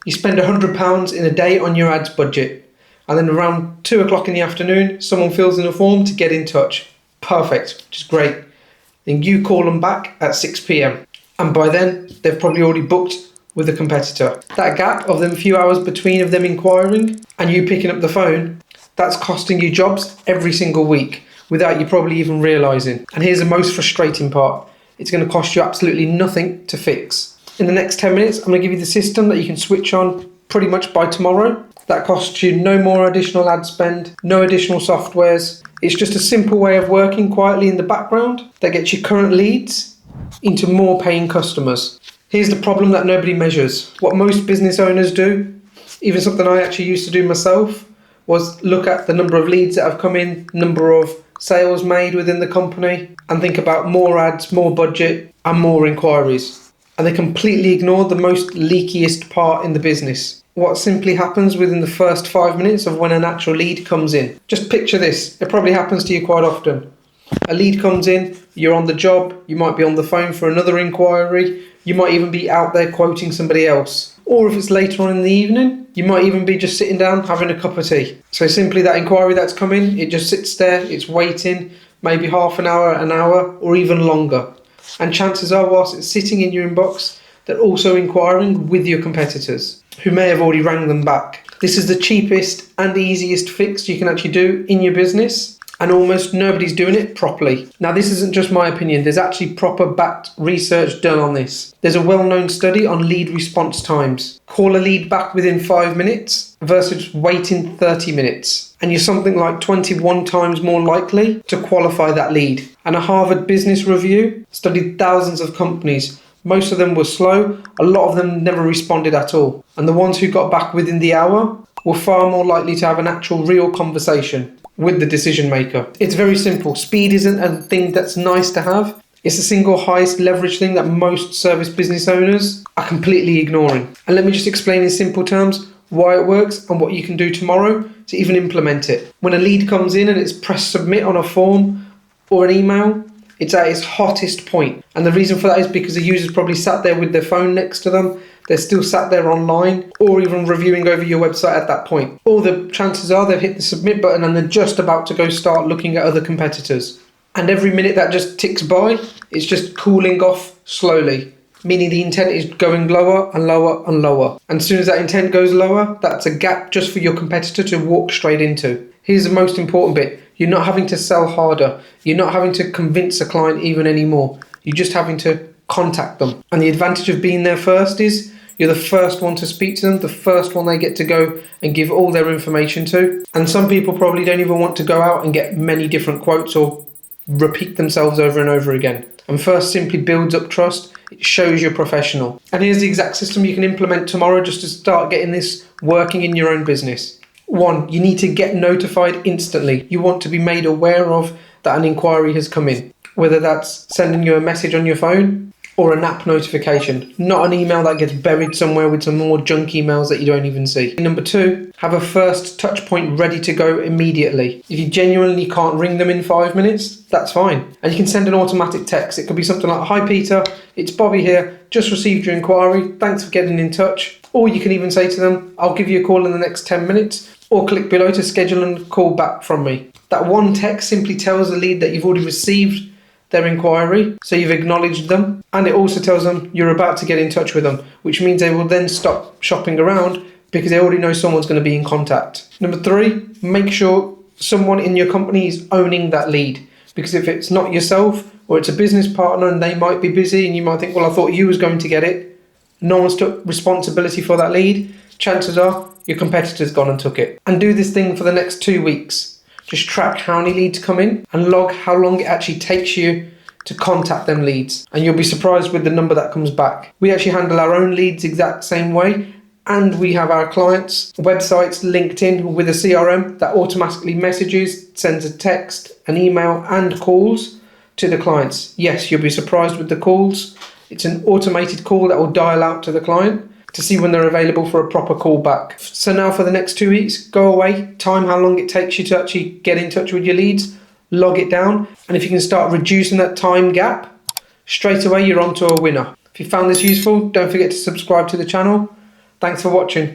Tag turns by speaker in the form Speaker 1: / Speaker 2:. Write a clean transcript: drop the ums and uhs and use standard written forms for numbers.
Speaker 1: You spend £100 in a day on your ads budget, and then around 2 o'clock in the afternoon, someone fills in a form to get in touch. Perfect, which is great. Then you call them back at 6 p.m. and by then they've probably already booked with a competitor. That gap of them few hours between of them inquiring and you picking up the phone, that's costing you jobs every single week without you probably even realising. And here's the most frustrating part. It's going to cost you absolutely nothing to fix. In the next 10 minutes, I'm going to give you the system that you can switch on pretty much by tomorrow. That costs you no more additional ad spend, no additional softwares. It's just a simple way of working quietly in the background that gets your current leads into more paying customers. Here's the problem that nobody measures. What most business owners do, even something I actually used to do myself, was look at the number of leads that have come in, number of sales made within the company, and think about more ads, more budget, and more inquiries. And they completely ignore the most leakiest part in the business. What simply happens within the first 5 minutes of when an actual lead comes in. Just picture this. It probably happens to you quite often. A lead comes in, you're on the job, you might be on the phone for another inquiry, you might even be out there quoting somebody else. Or if it's later on in the evening, you might even be just sitting down having a cup of tea. So simply that inquiry that's come in, it just sits there, it's waiting, maybe half an hour, or even longer. And chances are, whilst it's sitting in your inbox, they're also inquiring with your competitors, who may have already rang them back. This is the cheapest and easiest fix you can actually do in your business, and almost nobody's doing it properly. Now, this isn't just my opinion. There's actually proper backed research done on this. There's a well-known study on lead response times. Call a lead back within 5 minutes versus waiting 30 minutes. And you're something like 21 times more likely to qualify that lead. And a Harvard Business Review studied thousands of companies. Most of them were slow. A lot of them never responded at all. And the ones who got back within the hour were far more likely to have an actual real conversation with the decision maker. It's very simple. Speed isn't a thing that's nice to have. It's the single highest leverage thing that most service business owners are completely ignoring. And let me just explain in simple terms why it works and what you can do tomorrow to even implement it. When a lead comes in and it's pressed submit on a form or an email, it's at its hottest point. And the reason for that is because the user's probably sat there with their phone next to them. They're still sat there online or even reviewing over your website at that point. Or the chances are they've hit the submit button and they're just about to go start looking at other competitors. And every minute that just ticks by, it's just cooling off slowly, meaning the intent is going lower and lower and lower. And as soon as that intent goes lower, that's a gap just for your competitor to walk straight into. Here's the most important bit. You're not having to sell harder. You're not having to convince a client even anymore. You're just having to contact them. And the advantage of being there first is you're the first one to speak to them, the first one they get to go and give all their information to. And some people probably don't even want to go out and get many different quotes or repeat themselves over and over again. And first simply builds up trust. It shows you're professional. And here's the exact system you can implement tomorrow just to start getting this working in your own business. 1, you need to get notified instantly. You want to be made aware of that an inquiry has come in, whether that's sending you a message on your phone or an app notification, not an email that gets buried somewhere with some more junk emails that you don't even see. Number 2, have a first touch point ready to go immediately. If you genuinely can't ring them in 5 minutes, that's fine. And you can send an automatic text. It could be something like, "Hi Peter, it's Bobby here. Just received your inquiry. Thanks for getting in touch." Or you can even say to them, "I'll give you a call in the next 10 minutes. Or click below to schedule a call back from me." That one text simply tells the lead that you've already received their inquiry, so you've acknowledged them, and it also tells them you're about to get in touch with them, which means they will then stop shopping around because they already know someone's going to be in contact. Number 3, make sure someone in your company is owning that lead, because if it's not yourself or it's a business partner and they might be busy and you might think, well, I thought you was going to get it, no one's took responsibility for that lead, chances are your competitor's gone and took it. And do this thing for the next 2 weeks. Just track how many leads come in and log how long it actually takes you to contact them leads. And you'll be surprised with the number that comes back. We actually handle our own leads exact same way. And we have our clients' websites linked in with a CRM that automatically messages, sends a text, an email and calls to the clients. Yes, you'll be surprised with the calls. It's an automated call that will dial out to the client to see when they're available for a proper call back. So now for the next 2 weeks, go away, time how long it takes you to actually get in touch with your leads, log it down, and if you can start reducing that time gap, straight away you're onto a winner. If you found this useful, don't forget to subscribe to the channel. Thanks for watching.